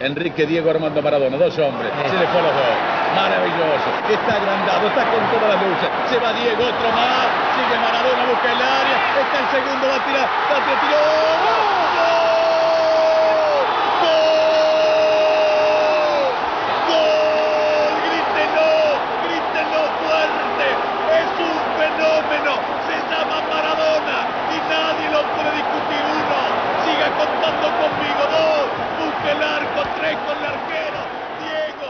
Enrique, Diego, Armando, Maradona, dos hombres, se le fue a los dos, maravilloso, está agrandado, está con todas las luces, se va Diego, otro más, sigue Maradona, busca el área, está el segundo, va a tirar, tiró, ¡gol! ¡Grítenlo fuerte! ¡Es un fenómeno! Se llama Maradona y nadie lo puede discutir. Uno, siga contando conmigo. Dos, busque el arco. Tres, con el arquero. Diego.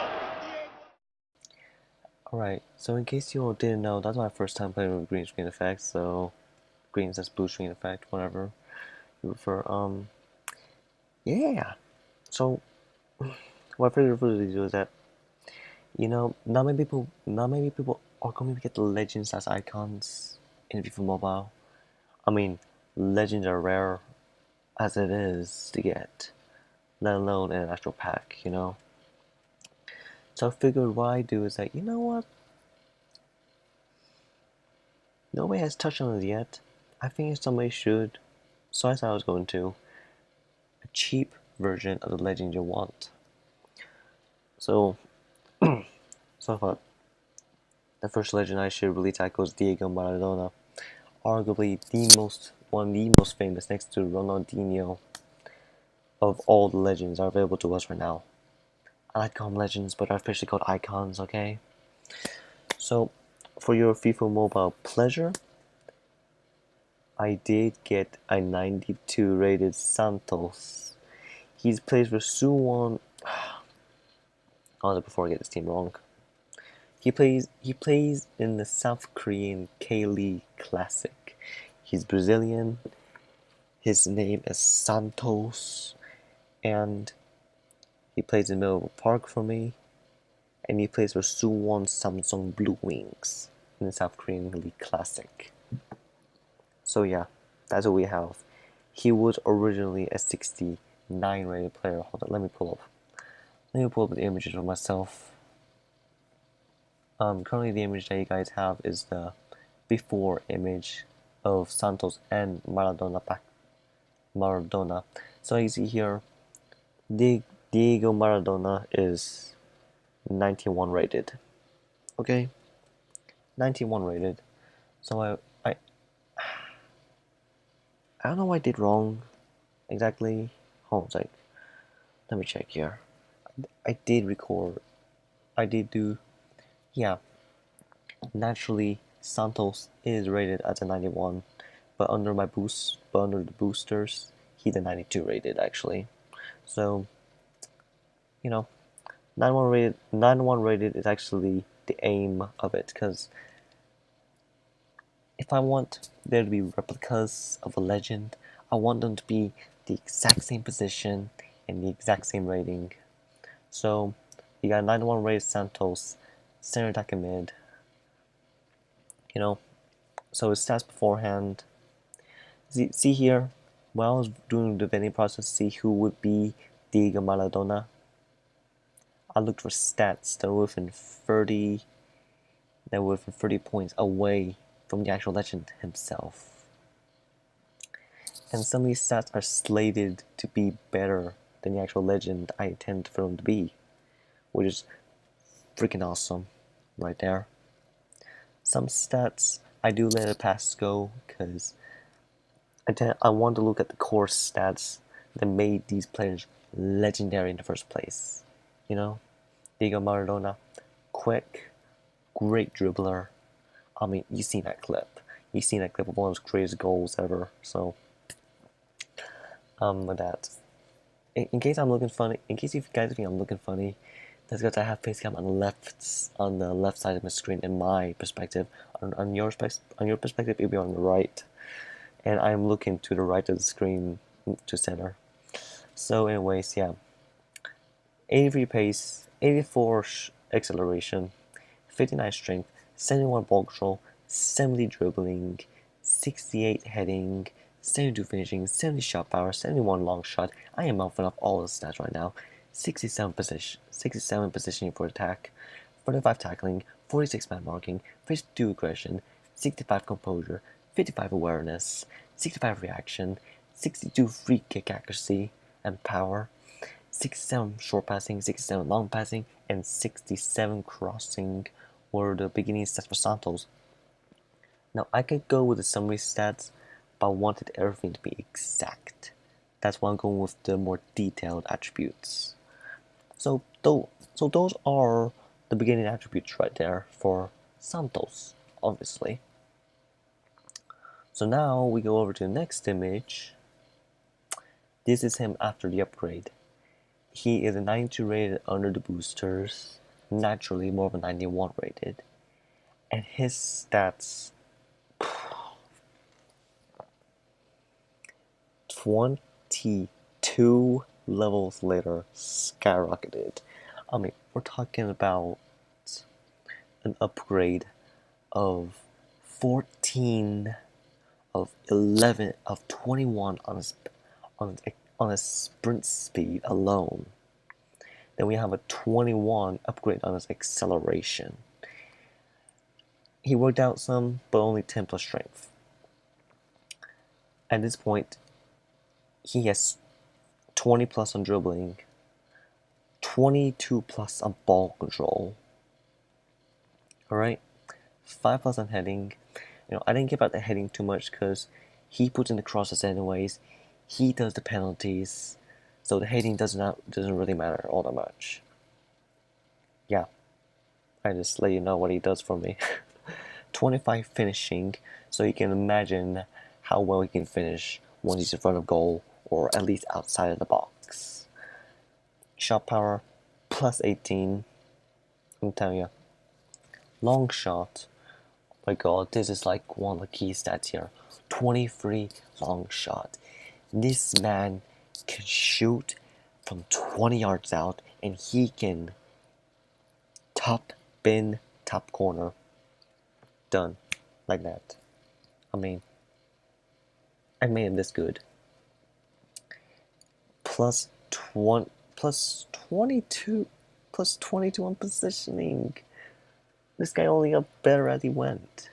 Alright, so in case you all didn't know, that's my first time playing with green screen effects, so green says blue screen effect, whatever you prefer. Yeah. So what I figured for the video is that, you know, not many people are going to get the legends as icons in FIFA Mobile. I mean, legends are rare as it is to get, let alone in an actual pack, you know. So I figured what I do is that, you know what? Nobody has touched on it yet. I think somebody should. So I thought I was going to. A cheap version of the legend you want. So, I thought the first legend I should really tackle is Diego Maradona. Arguably one of the most famous next to Ronaldinho of all the legends are available to us right now. I like calling them legends, but are officially called icons, okay? So, for your FIFA Mobile pleasure, I did get a 92 rated Santos. He's plays for Suwon. Before I get this team wrong. He plays in the South Korean K-League Classic. He's Brazilian. His name is Santos, and he plays in the middle of a park for me. And he plays for Suwon Samsung Blue Wings in the South Korean League Classic. So yeah, that's what we have. He was originally a 69 rated player. Hold on, let me pull up the images of myself. Currently the image that you guys have is the before image of Santos and Maradona. So you see here, Diego Maradona is 91 rated. Okay, 91 rated. So I don't know what I did wrong exactly. Hold on a sec. Let me check here. I did record. I did do. Yeah. Naturally, Santos is rated as a 91, but under the boosters, he's a 92 rated actually. So, you know, 91 rated is actually the aim of it, because if I want there to be replicas of a legend, I want them to be the exact same position and the exact same rating. So, you got 91 rated Santos, center attack and mid. You know, so his stats beforehand. See here, when I was doing the vetting process, see who would be Diego Maradona. I looked for stats that were within 30 points away from the actual legend himself. And some of these stats are slated to be better than the actual legend I intend for them to be, which is freaking awesome right there. Some stats I do let it pass go because I want to look at the core stats that made these players legendary in the first place. You know, Diego Maradona, quick, great dribbler. I mean, you've seen that clip. You've seen that clip of one of his greatest goals ever. So, with that, in case you guys think I'm looking funny, that's because I have face cam on the left side of my screen in my perspective. On your perspective, it'll be on the right, and I'm looking to the right of the screen to center. So, anyways, yeah. 83 pace, 84 acceleration, 59 strength, 71 ball control, 70 dribbling, 68 heading, 72 finishing, 70 shot power, 71 long shot. I am mouthing up all the stats right now. 67 positioning for attack, 45 tackling, 46 man marking, 52 aggression, 65 composure, 55 awareness, 65 reaction, 62 free kick accuracy and power, 67 short passing, 67 long passing, and 67 crossing were the beginning stats for Santos. Now I could go with the summary stats, but I wanted everything to be exact. That's why I'm going with the more detailed attributes. So those are the beginning attributes right there for Santos, obviously. So now we go over to the next image. This is him after the upgrade. He is a 92 rated under the boosters, naturally more of a 91 rated. And his stats 22 levels later skyrocketed. I mean, we're talking about an upgrade of 14, of 11, of 21 on a sprint speed alone. Then we have a 21 upgrade on his acceleration. He worked out some, but only 10 plus strength. At this point, he has 20 plus on dribbling, 22 plus on ball control. Alright, 5 plus on heading. I didn't give out the heading too much because he puts in the crosses anyways. He does the penalties, so the heading doesn't really matter all that much. Yeah, I just let you know what he does for me. 25 finishing, so you can imagine how well he can finish once he's in front of goal or at least outside of the box. Shot power plus 18. I'm telling you. Long shot. My god, this is like one of the key stats here. 23 long shot. This man can shoot from 20 yards out and he can top bin, top corner. Done. Like that. I mean, I made him this good. Plus 22 on positioning. This guy only got better as he went,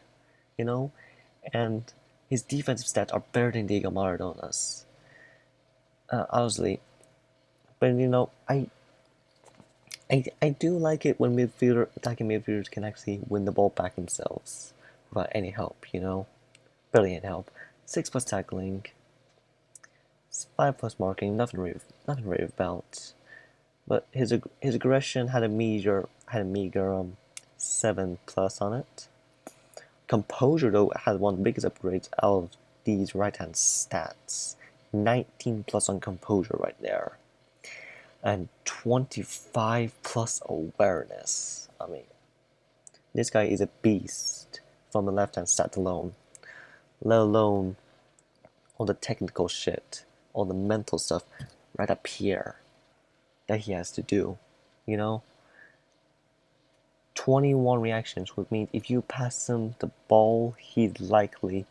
and his defensive stats are better than Diego Maradona's. Obviously, but I do like it when attacking midfielders can actually win the ball back themselves without any help, barely any help. 6 plus tackling, 5 plus marking, nothing really about. But his aggression had a meager 7 plus on it. Composure though had one of the biggest upgrades out of these right hand stats. 19 plus on composure right there. And 25 plus awareness. I mean, this guy is a beast from the left hand stat alone. Let alone all the technical shit, all the mental stuff right up here that he has to do, 21 reactions would mean if you pass him the ball, he's likely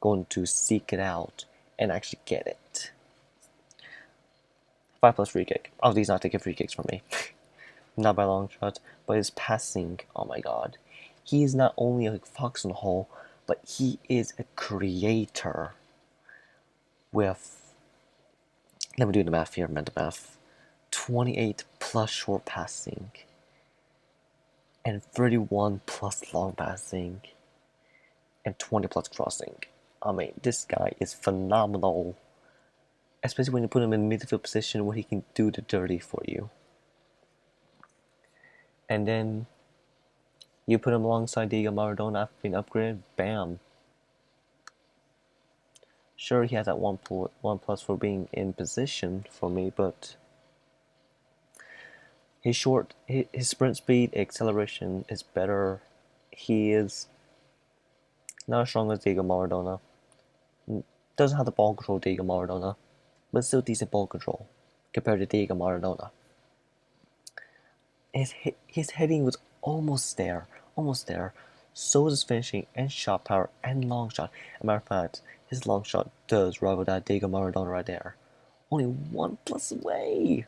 going to seek it out and actually get it. 5 plus free kick. Obviously, he's not taking free kicks from me. Not by long shots, but his passing, oh my god. He is not only a fox in the hole, but he is a creator with, let me do the math here, mental math. 28 plus short passing and 31 plus long passing and 20 plus crossing. I mean, this guy is phenomenal, especially when you put him in midfield position where he can do the dirty for you. And then you put him alongside Diego Maradona after being upgraded, bam. Sure, he has that 1 plus for being in position for me, but his sprint speed, acceleration is better. He is not as strong as Diego Maradona. Doesn't have the ball control of Diego Maradona, but still decent ball control compared to Diego Maradona. His heading was almost there. So is his finishing and shot power and long shot. As a matter of fact, his long shot does rival that Diego Maradona right there. Only 1 plus away.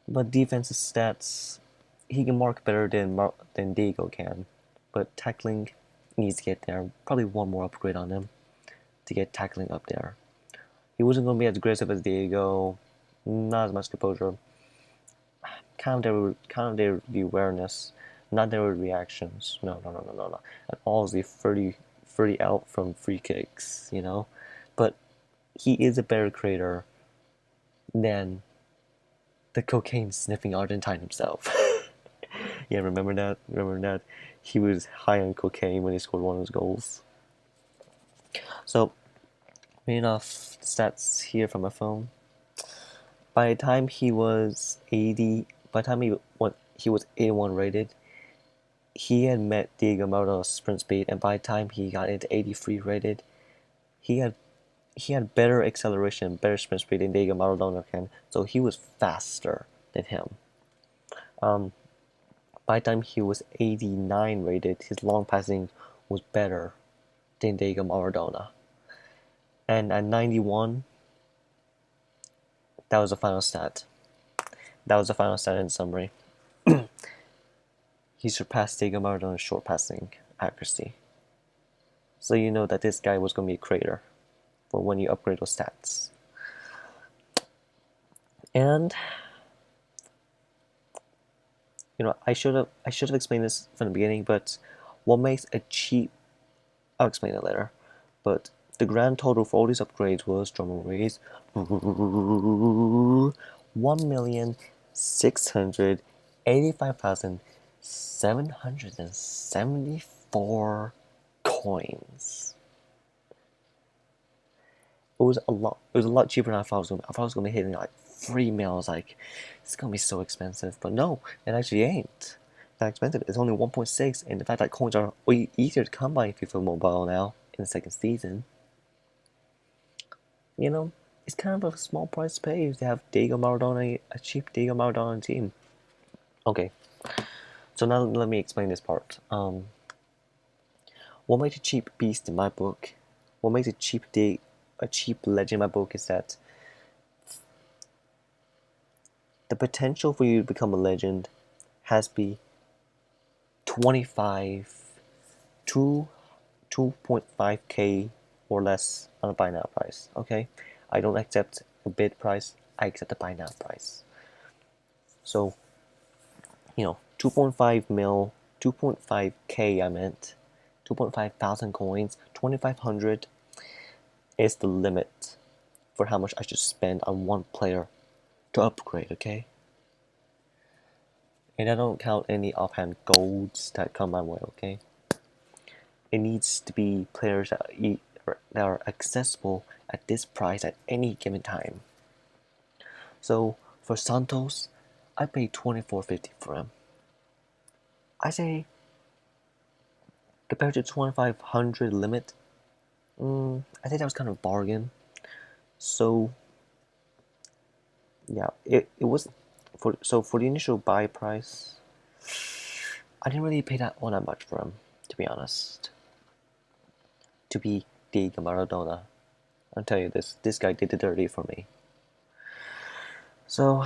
But defensive stats, he can mark better than Diego can. But tackling needs to get there. Probably one more upgrade on him to get tackling up there. He wasn't going to be as aggressive as Diego. not as much composure, kind of their the awareness, not their reactions. No. And all the 30 out from free kicks, you know. But he is a better creator than the cocaine sniffing Argentine himself. Yeah, remember that? Remember that? He was high on cocaine when he scored one of his goals. So, reading off stats here from my phone. By the time he was 80, by the time he was 81 rated, he had met Diego Maradona's sprint speed, and by the time he got into 83 rated, he had better acceleration, better sprint speed than Diego Maradona can, so he was faster than him. By the time he was 89 rated, his long passing was better than Diego Maradona. And at 91, that was the final stat. That was the final stat in summary. He surpassed Diego Maradona's short passing accuracy. So you know that this guy was going to be a creator for when you upgrade those stats. And I should have explained this from the beginning, but what makes a cheap, I'll explain it later, but the grand total for all these upgrades was, drum raise, 1,685,774 coins. It was a lot cheaper than I thought it was going to be. I thought it was going to be hitting like 3 mils. Like, it's going to be so expensive. But no, it actually ain't that expensive. It's only 1.6, and the fact that coins are way easier to come by in FIFA Mobile now in the second season, it's kind of a small price to pay to have Diego Maradona, a cheap Diego Maradona team. Okay, so now let me explain this part. What makes a cheap beast in my book? What makes a cheap legend in my book is that the potential for you to become a legend has to be 2.5k or less on a buy now price. Okay, I don't accept a bid price. I accept a buy now price. So, 2.5 mil, 2.5k. I meant 2.5 thousand coins. 2,500 is the limit for how much I should spend on one player to upgrade. Okay. And I don't count any offhand golds that come my way, okay? It needs to be players that are accessible at this price at any given time. So for Santos, I paid $24.50 for him. I say, compared to 2,500 limit, I think that was kind of a bargain. So yeah, it was for the initial buy price, I didn't really pay all that much for him, to be honest. To be Diego Maradona, I'll tell you this guy did the dirty for me. So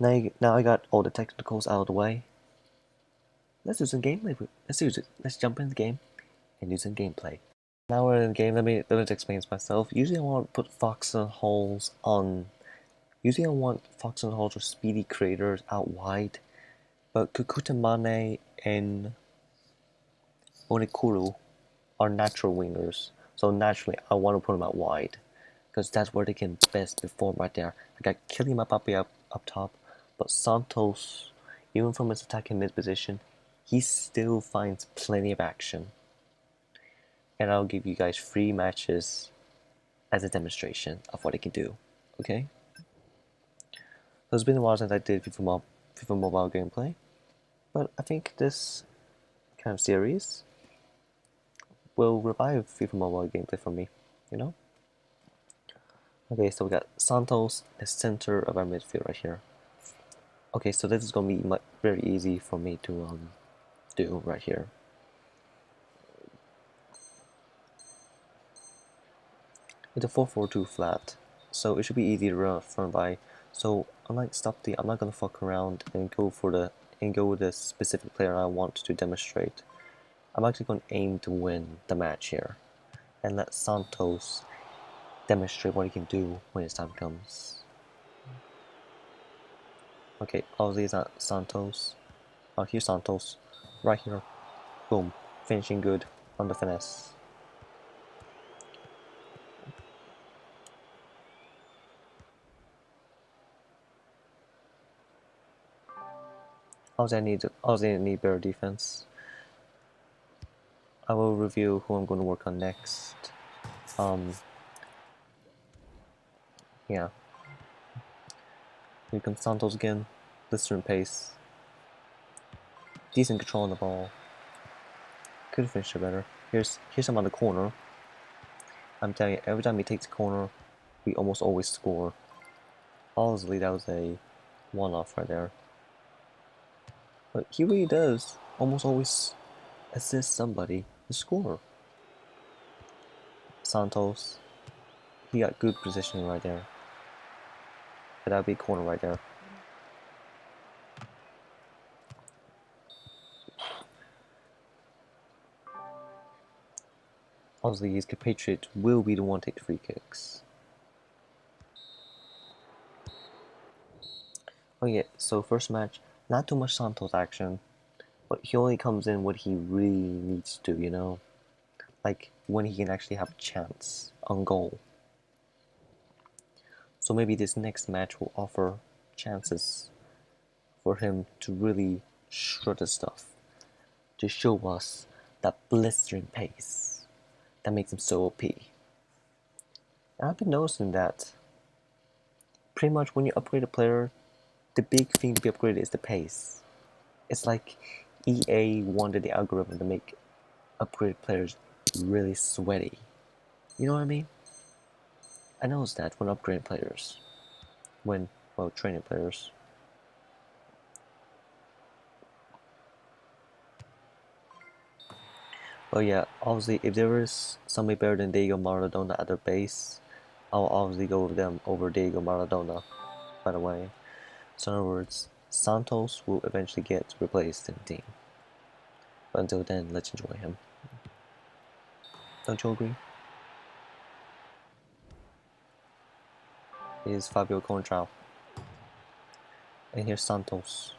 now I got all the technicals out of the way. Let's do some gameplay. Let's jump in the game and do some gameplay. Now we're in the game. Let me explain myself. Usually I want to put foxholes on. Usually I want foxholes or speedy creators out wide, but Kukutamane and Onikuru are natural wingers, so naturally I want to put them out wide, because that's where they can best perform right there. I got Kylian Mbappe up top, but Santos, even from his attacking mid position, he still finds plenty of action. And I'll give you guys 3 matches as a demonstration of what he can do, okay? So it's been a while since I did FIFA Mobile gameplay, but I think this kind of series will revive FIFA Mobile gameplay for me, Okay, so we got Santos, the center of our midfield right here. Okay, so this is going to be very easy for me to do right here. It's a 4-4-2 flat, so it should be easy to run front by. So I'm not gonna fuck around and go with the specific player I want to demonstrate. I'm actually going to aim to win the match here, and let Santos demonstrate what he can do when his time comes. Okay, obviously it's not Santos. Oh, here's Santos. Right here. Boom. Finishing good on the finesse. Obviously I need better defense. I will review who I'm going to work on next. Yeah. Here comes Santos again. Blistering pace. Decent control on the ball. Could have finished it better. Here's him on the corner. I'm telling you, every time he takes a corner, we almost always score. Obviously, that was a one-off right there. But he really does almost always assist somebody to score. Santos, he got good positioning right there. But that would be a corner right there. Obviously, his compatriot will be the one to take the free kicks. Oh yeah, so first match, not too much Santos action, but he only comes in what he really needs to, you know? Like, when he can actually have a chance on goal. So maybe this next match will offer chances for him to really shred his stuff, to show us that blistering pace that makes him so OP. And I've been noticing that pretty much when you upgrade a player, the big thing to be upgraded is the pace. It's like EA wanted the algorithm to make upgraded players really sweaty. You know what I mean? I noticed that when upgrading players, well, training players. But yeah, obviously, if there is somebody better than Diego Maradona at their base, I'll obviously go with them over Diego Maradona, by the way. So in other words, Santos will eventually get replaced in the team. But until then, let's enjoy him. Don't you agree? Here's Fabio Contral. And here's Santos.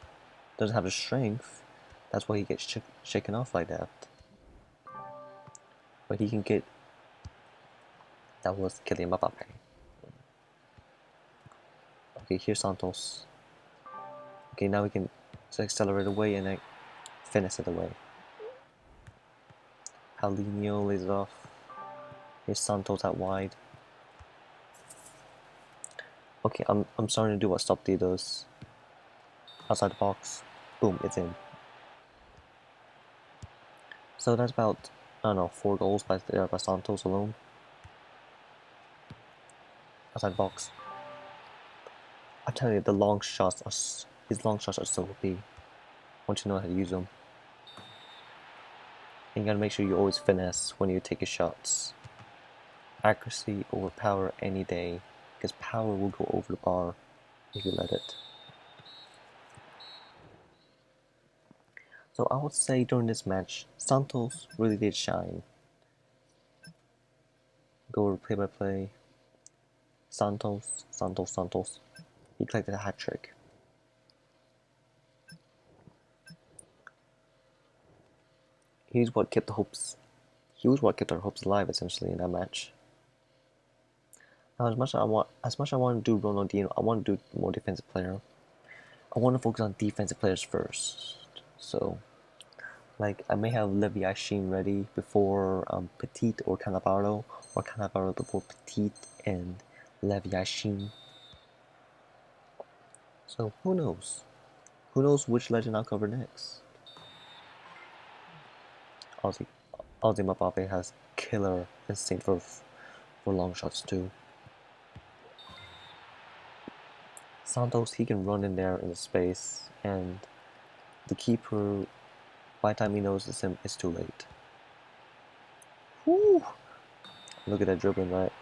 Doesn't have the strength, that's why he gets shaken off like that. But he can get... That was Kylian Mbappe. Okay, here's Santos. Okay, now we can accelerate away and then finish it away. Paulinho lays it off. Here's Santos out wide. Okay, I'm starting to do what Stop D does. Outside the box. Boom, it's in. So that's about, I don't know, 4 goals by Santos alone. Outside the box. I'm telling you, his long shots are so OP. Once you know how to use them. And you gotta make sure you always finesse when you take your shots. Accuracy over power any day, because power will go over the bar if you let it. So I would say during this match, Santos really did shine. Go over play-by-play. Santos. He collected a hat trick. He was what kept our hopes alive essentially in that match. Now, as much as I want to do Ronaldinho, I want to do more defensive player. I want to focus on defensive players first. So, like, I may have Levi Yashin ready before Petit or Cannavaro before Petit and Levi Yashin. So, who knows? Who knows which legend I'll cover next? Ozzy Mbappe has killer instinct for long shots too. Santos, he can run in there in the space, and the keeper, by the time he notices him, it's too late. Woo! Look at that dribbling, right?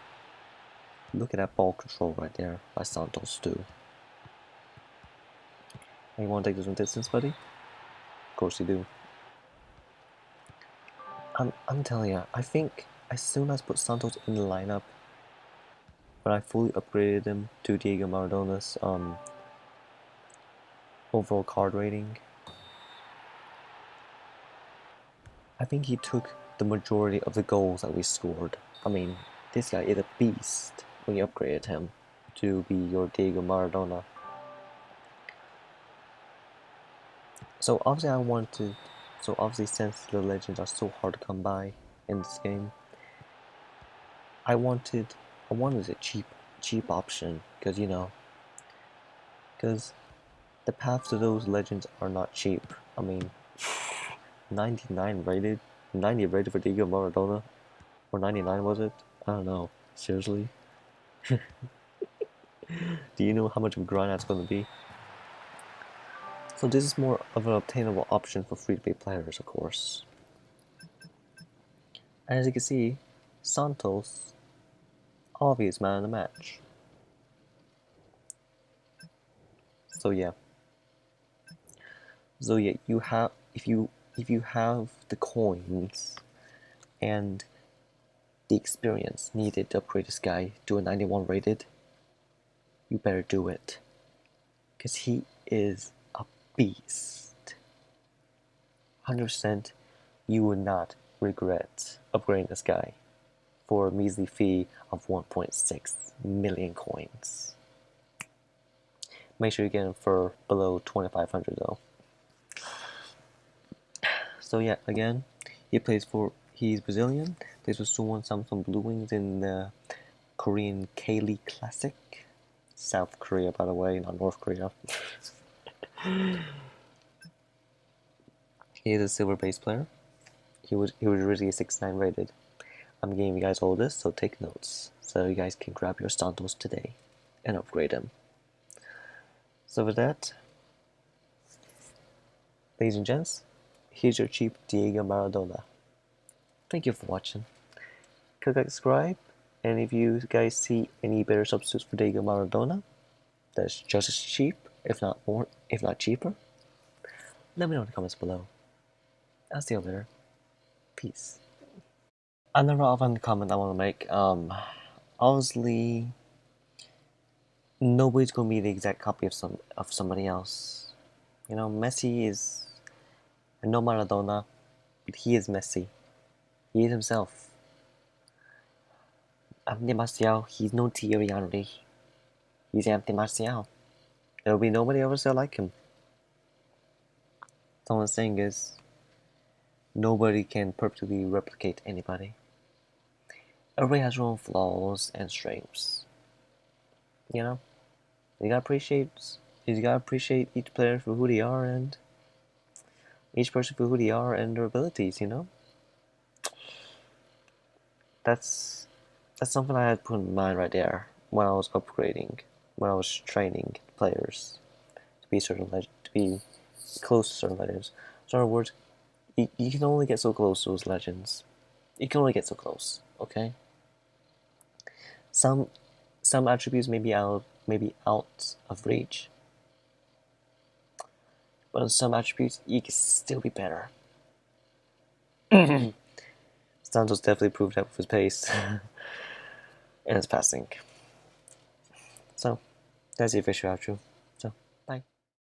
Look at that ball control right there by Santos too. Hey, you want to take this one distance, buddy? Of course you do. I'm telling you, I think as soon as I put Santos in the lineup, when I fully upgraded him to Diego Maradona's overall card rating. I think he took the majority of the goals that we scored. I mean, this guy is a beast when you upgraded him to be your Diego Maradona. So obviously since the legends are so hard to come by in this game, I wanted a cheap option, because the path to those legends are not cheap. I mean, 99 rated, 90 rated for Diego Maradona, or 99 was it? I don't know. Seriously? Do you know how much of a grind that's going to be? So this is more of an obtainable option for free-to-play players, of course. As you can see, Santos, obvious man of the match. So yeah, you have if you have the coins and the experience needed to upgrade this guy to a 91 rated, you better do it, because he is a beast. 100% you would not regret upgrading this guy for a measly fee of 1.6 million coins. Make sure you get him for below 2,500 though. So yeah, again, he's Brazilian, plays for Suwon Samsung Blue Wings in the Korean K-League Classic. South Korea, by the way, not North Korea. He is a silver base player. He was originally 69 rated. I'm giving you guys all this, so take notes, so you guys can grab your Santos today and upgrade him. So with that, ladies and gents, here's your cheap Diego Maradona. Thank you for watching. Click like, subscribe, and if you guys see any better substitutes for Diego Maradona that's just as cheap, if not cheaper, let me know in the comments below. I'll see you later. Peace. Another relevant comment I want to make, obviously, nobody's gonna be the exact copy of somebody else. You know, Messi is, and no Maradona, but he is Messi. He is himself. Anthony Martial, he's no Thierry Henry. He's Anthony Martial. There will be nobody else there like him. So what I'm saying is, nobody can perfectly replicate anybody. Everybody has their own flaws and strengths. You know, you gotta appreciate each player for who they are, and each person for who they are and their abilities. You know, that's something I had put in mind right there when I was upgrading, when I was training players to be close to certain legends. So in other words, you can only get so close to those legends. You can only get so close, okay? Some attributes may be out of reach, but on some attributes you can still be better. Santos definitely proved that with his pace and his passing. So that's the official outro.